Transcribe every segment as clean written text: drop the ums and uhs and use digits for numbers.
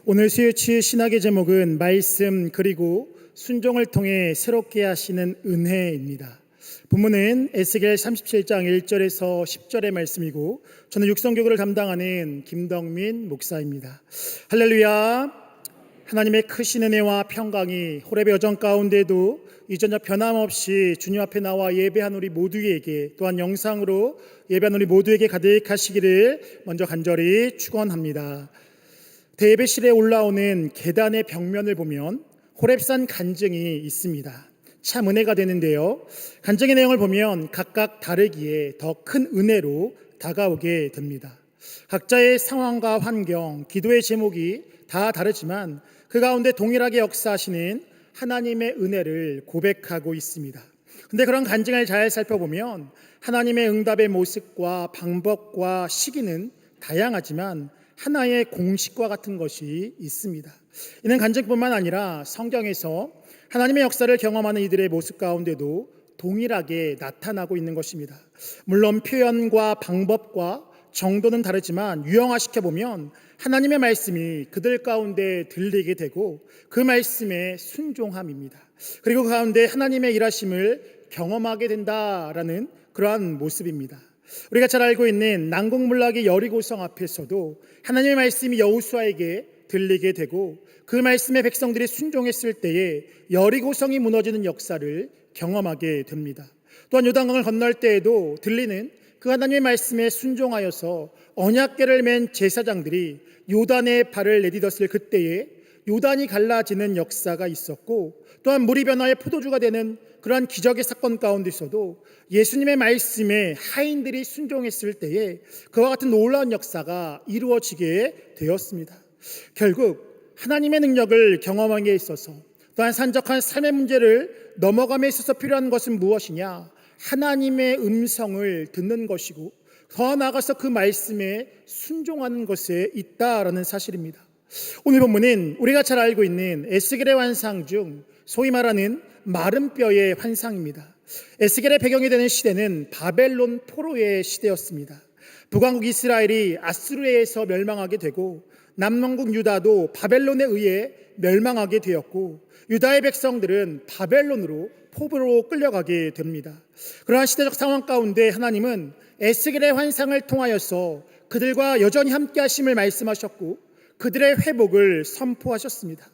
오늘 수요일 신학의 제목은 말씀 그리고 순종을 통해 새롭게 하시는 은혜입니다. 본문은 에스겔 37장 1절에서 10절의 말씀이고 저는 육성교구를 담당하는 김덕민 목사입니다. 할렐루야. 하나님의 크신 은혜와 평강이 호렙의 여정 가운데도 이전과 변함없이 주님 앞에 나와 예배한 우리 모두에게, 또한 영상으로 예배한 우리 모두에게 가득하시기를 먼저 간절히 축원합니다. 대예배실에 올라오는 계단의 벽면을 보면 호렙산 간증이 있습니다. 참 은혜가 되는데요, 간증의 내용을 보면 각각 다르기에 더 큰 은혜로 다가오게 됩니다. 각자의 상황과 환경, 기도의 제목이 다 다르지만 그 가운데 동일하게 역사하시는 하나님의 은혜를 고백하고 있습니다. 근데 그런 간증을 잘 살펴보면 하나님의 응답의 모습과 방법과 시기는 다양하지만 하나의 공식과 같은 것이 있습니다. 이는 간증뿐만 아니라 성경에서 하나님의 역사를 경험하는 이들의 모습 가운데도 동일하게 나타나고 있는 것입니다. 물론 표현과 방법과 정도는 다르지만 유형화시켜보면 하나님의 말씀이 그들 가운데 들리게 되고 그 말씀에 순종함입니다. 그리고 그 가운데 하나님의 일하심을 경험하게 된다라는 그러한 모습입니다. 우리가 잘 알고 있는 난공불락의 여리고성 앞에서도 하나님의 말씀이 여호수아에게 들리게 되고 그 말씀에 백성들이 순종했을 때에 여리고성이 무너지는 역사를 경험하게 됩니다. 또한 요단강을 건널 때에도 들리는 그 하나님의 말씀에 순종하여서 언약궤를 맨 제사장들이 요단에 발을 내딛었을 그때에 요단이 갈라지는 역사가 있었고, 또한 물이 변화의 포도주가 되는 그러한 기적의 사건 가운데서도 예수님의 말씀에 하인들이 순종했을 때에 그와 같은 놀라운 역사가 이루어지게 되었습니다. 결국 하나님의 능력을 경험하기에 있어서, 또한 산적한 삶의 문제를 넘어감에 있어서 필요한 것은 무엇이냐? 하나님의 음성을 듣는 것이고 더 나아가서 그 말씀에 순종하는 것에 있다라는 사실입니다. 오늘 본문은 우리가 잘 알고 있는 에스겔의 환상 중 소위 말하는 마른 뼈의 환상입니다. 에스겔의 배경이 되는 시대는 바벨론 포로의 시대였습니다. 북왕국 이스라엘이 아수르에서 멸망하게 되고 남왕국 유다도 바벨론에 의해 멸망하게 되었고 유다의 백성들은 바벨론으로 포로로 끌려가게 됩니다. 그러한 시대적 상황 가운데 하나님은 에스겔의 환상을 통하여서 그들과 여전히 함께 하심을 말씀하셨고 그들의 회복을 선포하셨습니다.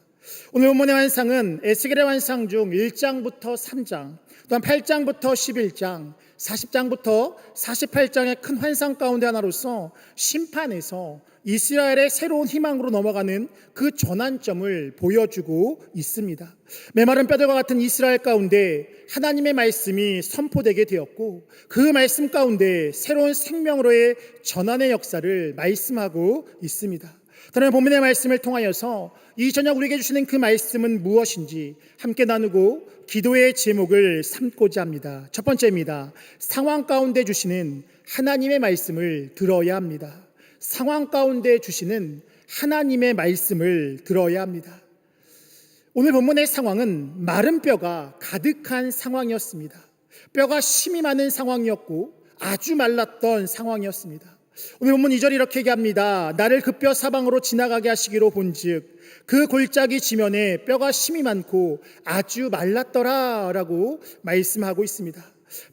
오늘 본문의 환상은 에스겔의 환상 중 1장부터 3장, 또한 8장부터 11장, 40장부터 48장의 큰 환상 가운데 하나로서 심판에서 이스라엘의 새로운 희망으로 넘어가는 그 전환점을 보여주고 있습니다. 메마른 뼈들과 같은 이스라엘 가운데 하나님의 말씀이 선포되게 되었고 그 말씀 가운데 새로운 생명으로의 전환의 역사를 말씀하고 있습니다. 그러면 본문의 말씀을 통하여서 이 저녁 우리에게 주시는 그 말씀은 무엇인지 함께 나누고 기도의 제목을 삼고자 합니다. 첫 번째입니다. 상황 가운데 주시는 하나님의 말씀을 들어야 합니다. 상황 가운데 주시는 하나님의 말씀을 들어야 합니다. 오늘 본문의 상황은 마른 뼈가 가득한 상황이었습니다. 뼈가 심이 많은 상황이었고 아주 말랐던 상황이었습니다. 오늘 본문 2절이 이렇게 얘기합니다. 나를 그 뼈 사방으로 지나가게 하시기로 본즉 그 골짜기 지면에 뼈가 심이 많고 아주 말랐더라 라고 말씀하고 있습니다.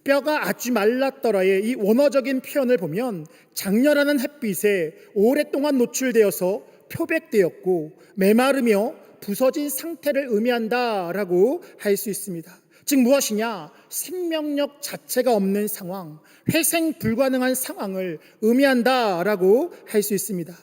뼈가 아주 말랐더라의 이 원어적인 표현을 보면 장렬하는 햇빛에 오랫동안 노출되어서 표백되었고 메마르며 부서진 상태를 의미한다라고 할 수 있습니다. 즉 무엇이냐? 생명력 자체가 없는 상황, 회생 불가능한 상황을 의미한다라고 할 수 있습니다.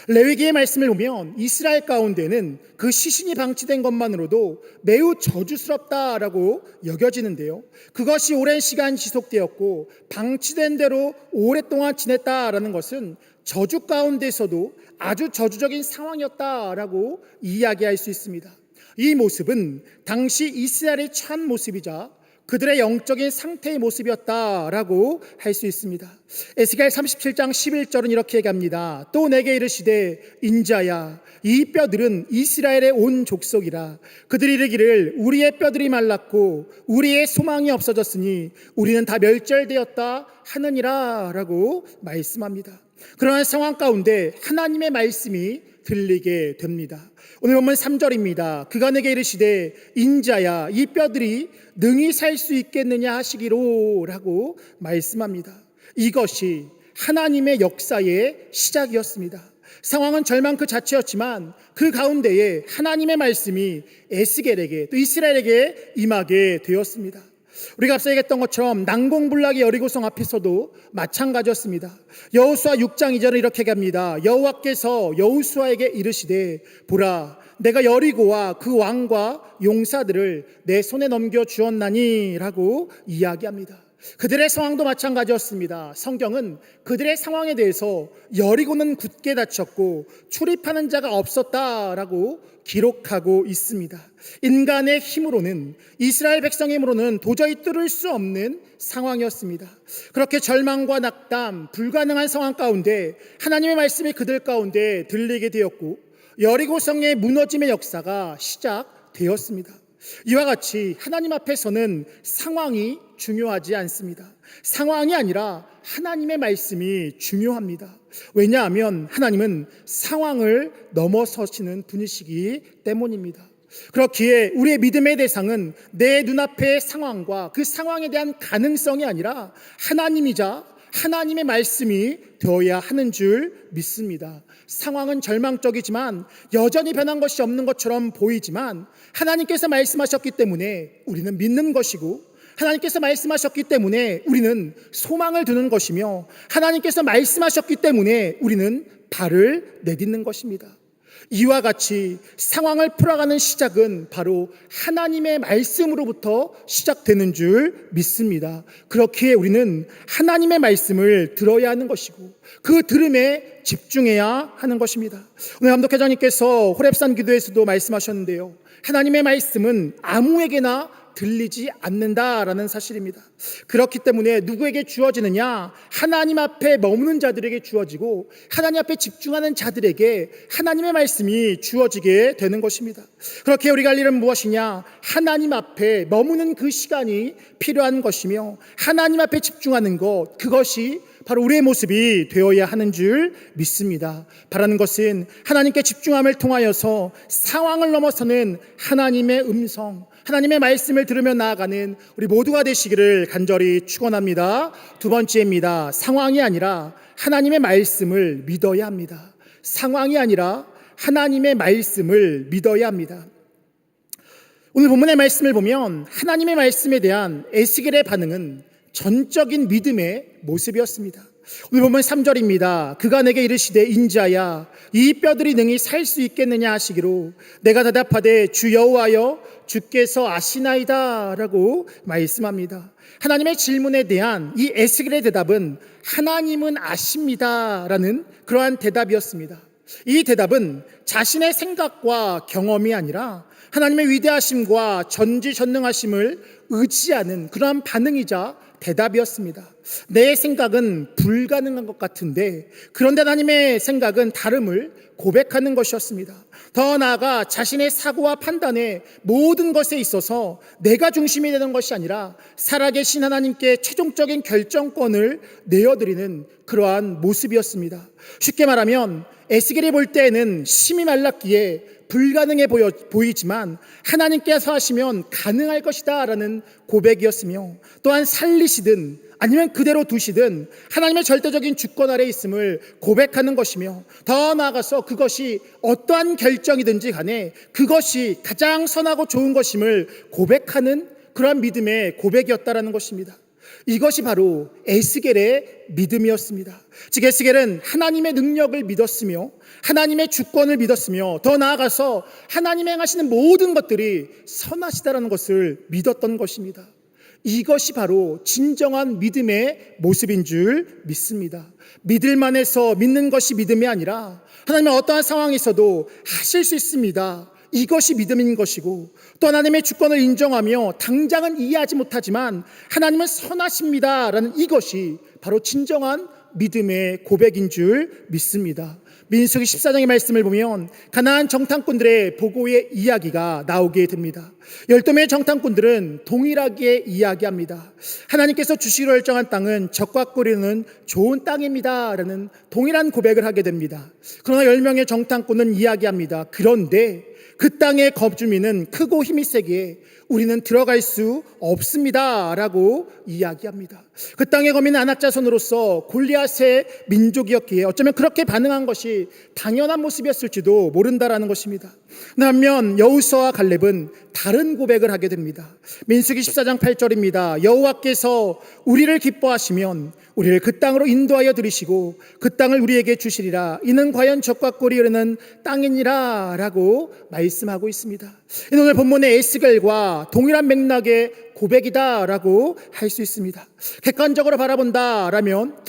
레위기의 말씀을 보면 이스라엘 가운데는 그 시신이 방치된 것만으로도 매우 저주스럽다라고 여겨지는데요, 그것이 오랜 시간 지속되었고 방치된 대로 오랫동안 지냈다라는 것은 저주 가운데서도 아주 저주적인 상황이었다라고 이야기할 수 있습니다. 이 모습은 당시 이스라엘의 처한 모습이자 그들의 영적인 상태의 모습이었다라고 할 수 있습니다. 에스겔 37장 11절은 이렇게 얘기합니다. 또 내게 이르시되 인자야 이 뼈들은 이스라엘의 온 족속이라. 그들이 이르기를 우리의 뼈들이 말랐고 우리의 소망이 없어졌으니 우리는 다 멸절되었다 하느니라 라고 말씀합니다. 그러한 상황 가운데 하나님의 말씀이 들리게 됩니다. 오늘 본문 3절입니다. 그가 내게 이르시되 인자야 이 뼈들이 능히 살 수 있겠느냐 하시기로 라고 말씀합니다. 이것이 하나님의 역사의 시작이었습니다. 상황은 절망 그 자체였지만 그 가운데에 하나님의 말씀이 에스겔에게 또 이스라엘에게 임하게 되었습니다. 우리가 앞서 얘기했던 것처럼 난공불락의 여리고성 앞에서도 마찬가지였습니다. 여호수아 6장 2절은 이렇게 합니다. 여호와께서 여호수아에게 이르시되 보라 내가 여리고와 그 왕과 용사들을 내 손에 넘겨 주었나니 라고 이야기합니다. 그들의 상황도 마찬가지였습니다. 성경은 그들의 상황에 대해서 여리고는 굳게 닫혔고 출입하는 자가 없었다라고 기록하고 있습니다. 인간의 힘으로는, 이스라엘 백성의 힘으로는 도저히 뚫을 수 없는 상황이었습니다. 그렇게 절망과 낙담, 불가능한 상황 가운데 하나님의 말씀이 그들 가운데 들리게 되었고 여리고성의 무너짐의 역사가 시작되었습니다. 이와 같이 하나님 앞에서는 상황이 중요하지 않습니다. 상황이 아니라 하나님의 말씀이 중요합니다. 왜냐하면 하나님은 상황을 넘어서시는 분이시기 때문입니다. 그렇기에 우리의 믿음의 대상은 내 눈앞의 상황과 그 상황에 대한 가능성이 아니라 하나님이자 하나님의 말씀이 되어야 하는 줄 믿습니다. 상황은 절망적이지만 여전히 변한 것이 없는 것처럼 보이지만 하나님께서 말씀하셨기 때문에 우리는 믿는 것이고 하나님께서 말씀하셨기 때문에 우리는 소망을 두는 것이며 하나님께서 말씀하셨기 때문에 우리는 발을 내딛는 것입니다. 이와 같이 상황을 풀어가는 시작은 바로 하나님의 말씀으로부터 시작되는 줄 믿습니다. 그렇기에 우리는 하나님의 말씀을 들어야 하는 것이고 그 들음에 집중해야 하는 것입니다. 오늘 감독회장님께서 호렙산 기도에서도 말씀하셨는데요, 하나님의 말씀은 아무에게나 들리지 않는다라는 사실입니다. 그렇기 때문에 누구에게 주어지느냐? 하나님 앞에 머무는 자들에게 주어지고 하나님 앞에 집중하는 자들에게 하나님의 말씀이 주어지게 되는 것입니다. 그렇게 우리가 할 일은 무엇이냐? 하나님 앞에 머무는 그 시간이 필요한 것이며 하나님 앞에 집중하는 것, 그것이 바로 우리의 모습이 되어야 하는 줄 믿습니다. 바라는 것은 하나님께 집중함을 통하여서 상황을 넘어서는 하나님의 음성, 하나님의 말씀을 들으며 나아가는 우리 모두가 되시기를 간절히 축원합니다. 두 번째입니다. 상황이 아니라 하나님의 말씀을 믿어야 합니다. 상황이 아니라 하나님의 말씀을 믿어야 합니다. 오늘 본문의 말씀을 보면 하나님의 말씀에 대한 에스겔의 반응은 전적인 믿음의 모습이었습니다. 오늘 보면 3절입니다. 그가 내게 이르시되 인자야 이 뼈들이 능히 살 수 있겠느냐 하시기로 내가 대답하되 주 여호와여 주께서 아시나이다 라고 말씀합니다. 하나님의 질문에 대한 이 에스겔의 대답은 하나님은 아십니다 라는 그러한 대답이었습니다. 이 대답은 자신의 생각과 경험이 아니라 하나님의 위대하심과 전지전능하심을 의지하는 그러한 반응이자 대답이었습니다. 내 생각은 불가능한 것 같은데 그런데 하나님의 생각은 다름을 고백하는 것이었습니다. 더 나아가 자신의 사고와 판단의 모든 것에 있어서 내가 중심이 되는 것이 아니라 살아계신 하나님께 최종적인 결정권을 내어드리는 그러한 모습이었습니다. 쉽게 말하면 에스겔이 볼 때에는 심이 말랐기에 불가능해 보이지만 하나님께서 하시면 가능할 것이다 라는 고백이었으며 또한 살리시든 아니면 그대로 두시든 하나님의 절대적인 주권 아래에 있음을 고백하는 것이며 더 나아가서 그것이 어떠한 결정이든지 간에 그것이 가장 선하고 좋은 것임을 고백하는 그러한 믿음의 고백이었다라는 것입니다. 이것이 바로 에스겔의 믿음이었습니다. 즉 에스겔은 하나님의 능력을 믿었으며 하나님의 주권을 믿었으며 더 나아가서 하나님이 행하시는 모든 것들이 선하시다라는 것을 믿었던 것입니다. 이것이 바로 진정한 믿음의 모습인 줄 믿습니다. 믿을만 해서 믿는 것이 믿음이 아니라 하나님의 어떠한 상황에서도 하실 수 있습니다. 이것이 믿음인 것이고 또 하나님의 주권을 인정하며 당장은 이해하지 못하지만 하나님은 선하십니다 라는 이것이 바로 진정한 믿음의 고백인 줄 믿습니다. 민수기 14장의 말씀을 보면 가나안 정탐꾼들의 보고의 이야기가 나오게 됩니다. 12명의 정탐꾼들은 동일하게 이야기합니다. 하나님께서 주시기로 결정한 땅은 적과 꿀이는 좋은 땅입니다 라는 동일한 고백을 하게 됩니다. 그러나 10명의 정탐꾼은 이야기합니다. 그런데 그 땅의 거주민은 크고 힘이 세기에 우리는 들어갈 수 없습니다 라고 이야기합니다. 그 땅의 거민은 아낙 자손으로서 골리앗의 민족이었기에 어쩌면 그렇게 반응한 것이 당연한 모습이었을지도 모른다라는 것입니다. 반면 여호수아와 갈렙은 다른 고백을 하게 됩니다. 민수기 14장 8절입니다. 여호와께서 우리를 기뻐하시면 우리를 그 땅으로 인도하여 들이시고 그 땅을 우리에게 주시리라. 이는 과연 적과 꿀이 흐르는 땅이니라 라고 말씀하고 있습니다. 오늘 본문의 에스겔과 동일한 맥락의 고백이다 라고 할 수 있습니다. 객관적으로 바라본다라면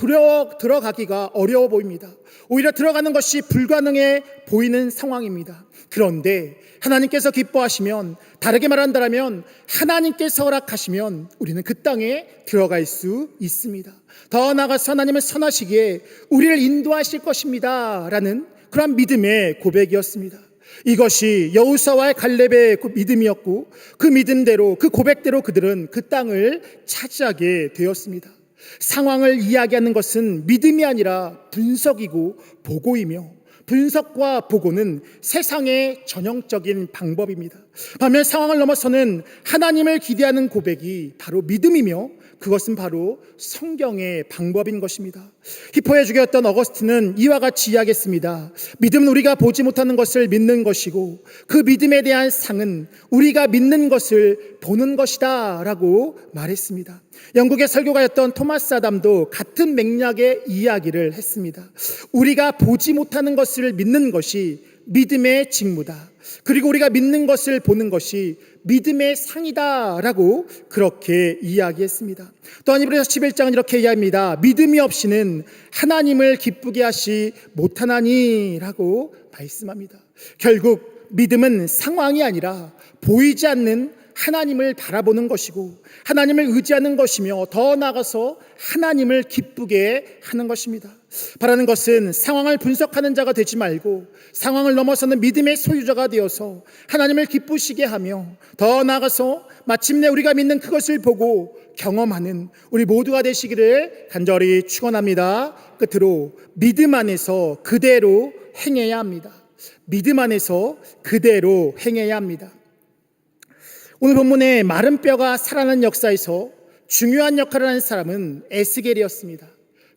들어가기가 어려워 보입니다. 오히려 들어가는 것이 불가능해 보이는 상황입니다. 그런데 하나님께서 기뻐하시면, 다르게 말한다면 하나님께서 허락하시면 우리는 그 땅에 들어갈 수 있습니다. 더 나아가서 하나님은 선하시기에 우리를 인도하실 것입니다 라는 그런 믿음의 고백이었습니다. 이것이 여호수아와 갈렙의 믿음이었고, 그 믿음대로, 그 고백대로 그들은 그 땅을 차지하게 되었습니다. 상황을 이야기하는 것은 믿음이 아니라 분석이고 보고이며, 분석과 보고는 세상의 전형적인 방법입니다. 반면 상황을 넘어서는 하나님을 기대하는 고백이 바로 믿음이며, 그것은 바로 성경의 방법인 것입니다. 히포의 주교였던 어거스틴은 이와 같이 이야기했습니다. 믿음은 우리가 보지 못하는 것을 믿는 것이고, 그 믿음에 대한 상은 우리가 믿는 것을 보는 것이다 라고 말했습니다. 영국의 설교가였던 토마스 아담도 같은 맥락의 이야기를 했습니다. 우리가 보지 못하는 것을 믿는 것이 믿음의 직무다. 그리고 우리가 믿는 것을 보는 것이 믿음의 상이다 라고 그렇게 이야기했습니다. 또한 히브리서 11장은 이렇게 이야기합니다. 믿음이 없이는 하나님을 기쁘게 하시 못하나니 라고 말씀합니다. 결국 믿음은 상황이 아니라 보이지 않는 하나님을 바라보는 것이고, 하나님을 의지하는 것이며, 더 나아가서 하나님을 기쁘게 하는 것입니다. 바라는 것은 상황을 분석하는 자가 되지 말고 상황을 넘어서는 믿음의 소유자가 되어서 하나님을 기쁘시게 하며, 더 나아가서 마침내 우리가 믿는 그것을 보고 경험하는 우리 모두가 되시기를 간절히 축원합니다. 끝으로 믿음 안에서 그대로 행해야 합니다. 믿음 안에서 그대로 행해야 합니다. 오늘 본문의 마른 뼈가 살아난 역사에서 중요한 역할을 하는 사람은 에스겔이었습니다.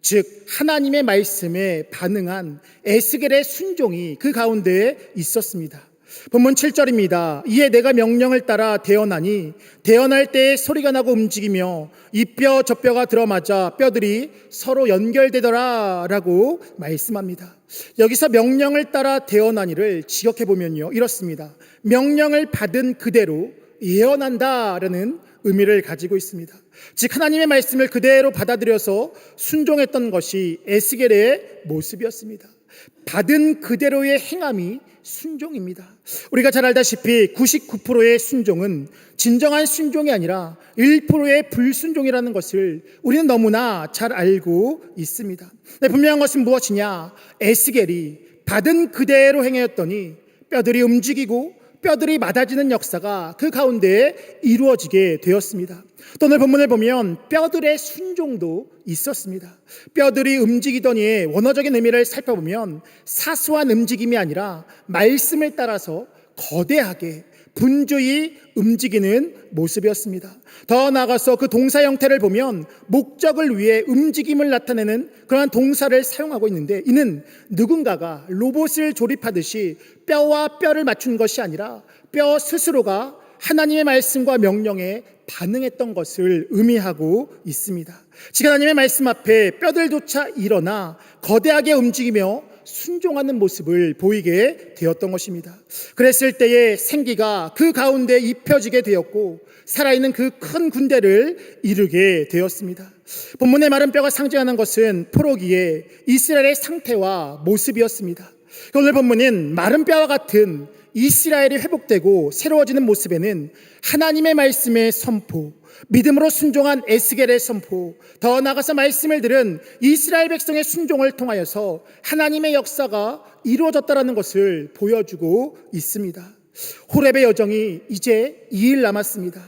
즉 하나님의 말씀에 반응한 에스겔의 순종이 그 가운데에 있었습니다. 본문 7절입니다. 이에 내가 명령을 따라 대언하니 대언할 때에 소리가 나고 움직이며 이 뼈 저 뼈가 들어맞아 뼈들이 서로 연결되더라 라고 말씀합니다. 여기서 명령을 따라 대언하니를 지역해 보면요, 이렇습니다. 명령을 받은 그대로 예언한다라는 의미를 가지고 있습니다. 즉 하나님의 말씀을 그대로 받아들여서 순종했던 것이 에스겔의 모습이었습니다. 받은 그대로의 행함이 순종입니다. 우리가 잘 알다시피 99%의 순종은 진정한 순종이 아니라 1%의 불순종이라는 것을 우리는 너무나 잘 알고 있습니다. 분명한 것은 무엇이냐? 에스겔이 받은 그대로 행하였더니 뼈들이 움직이고 뼈들이 맞아지는 역사가 그 가운데에 이루어지게 되었습니다. 또 오늘 본문을 보면 뼈들의 순종도 있었습니다. 뼈들이 움직이더니의 원어적인 의미를 살펴보면 사소한 움직임이 아니라 말씀을 따라서 거대하게 분주히 움직이는 모습이었습니다. 더 나아가서 그 동사 형태를 보면 목적을 위해 움직임을 나타내는 그러한 동사를 사용하고 있는데, 이는 누군가가 로봇을 조립하듯이 뼈와 뼈를 맞춘 것이 아니라 뼈 스스로가 하나님의 말씀과 명령에 반응했던 것을 의미하고 있습니다. 즉 하나님의 말씀 앞에 뼈들조차 일어나 거대하게 움직이며 순종하는 모습을 보이게 되었던 것입니다. 그랬을 때에 생기가 그 가운데 입혀지게 되었고 살아있는 그 큰 군대를 이루게 되었습니다. 본문의 마른 뼈가 상징하는 것은 포로기의 이스라엘의 상태와 모습이었습니다. 오늘 본문은 마른 뼈와 같은 이스라엘이 회복되고 새로워지는 모습에는 하나님의 말씀의 선포, 믿음으로 순종한 에스겔의 선포, 더 나아가서 말씀을 들은 이스라엘 백성의 순종을 통하여서 하나님의 역사가 이루어졌다는 것을 보여주고 있습니다. 호렙의 여정이 이제 2일 남았습니다.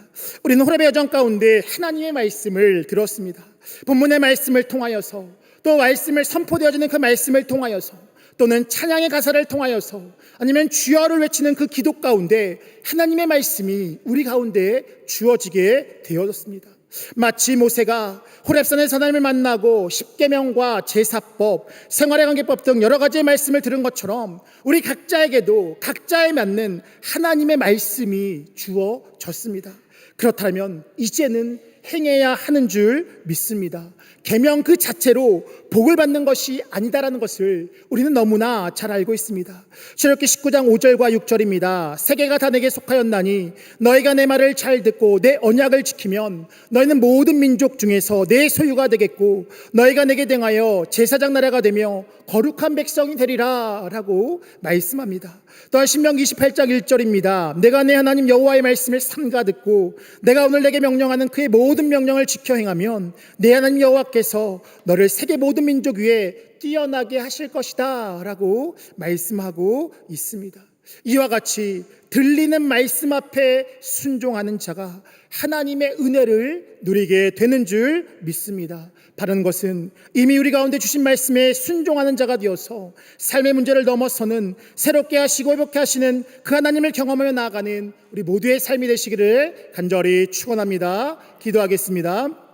우리는 호렙의 여정 가운데 하나님의 말씀을 들었습니다. 본문의 말씀을 통하여서, 또 말씀을 선포되어지는 그 말씀을 통하여서, 또는 찬양의 가사를 통하여서, 아니면 주여를 외치는 그 기도 가운데 하나님의 말씀이 우리 가운데 주어지게 되어졌습니다. 마치 모세가 호렙산에서 하나님을 만나고 십계명과 제사법, 생활의 관계법 등 여러 가지의 말씀을 들은 것처럼 우리 각자에게도 각자에 맞는 하나님의 말씀이 주어졌습니다. 그렇다면 이제는 행해야 하는 줄 믿습니다. 계명 그 자체로 복을 받는 것이 아니다라는 것을 우리는 너무나 잘 알고 있습니다. 출애굽기 19장 5절과 6절입니다. 세계가 다 내게 속하였나니 너희가 내 말을 잘 듣고 내 언약을 지키면 너희는 모든 민족 중에서 내 소유가 되겠고 너희가 내게 대하여 제사장 나라가 되며 거룩한 백성이 되리라 라고 말씀합니다. 또한 신명기 28장 1절입니다. 내가 내 하나님 여호와의 말씀을 삼가 듣고 내가 오늘 내게 명령하는 그의 모든 명령을 지켜 행하면 내 하나님 여호와께서 너를 세계 모든 민족 위에 뛰어나게 하실 것이다 라고 말씀하고 있습니다. 이와 같이 들리는 말씀 앞에 순종하는 자가 하나님의 은혜를 누리게 되는 줄 믿습니다. 바른 것은 이미 우리 가운데 주신 말씀에 순종하는 자가 되어서 삶의 문제를 넘어서는 새롭게 하시고 회복케 하시는 그 하나님을 경험하며 나아가는 우리 모두의 삶이 되시기를 간절히 축원합니다. 기도하겠습니다.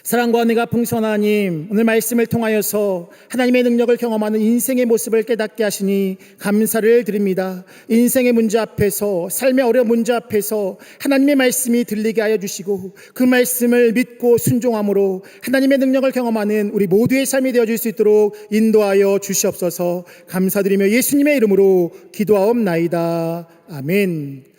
사랑과 은혜가 풍성한 하나님, 오늘 말씀을 통하여서 하나님의 능력을 경험하는 인생의 모습을 깨닫게 하시니 감사를 드립니다. 인생의 문제 앞에서, 삶의 어려운 문제 앞에서 하나님의 말씀이 들리게 하여 주시고 그 말씀을 믿고 순종함으로 하나님의 능력을 경험하는 우리 모두의 삶이 되어줄 수 있도록 인도하여 주시옵소서. 감사드리며 예수님의 이름으로 기도하옵나이다. 아멘.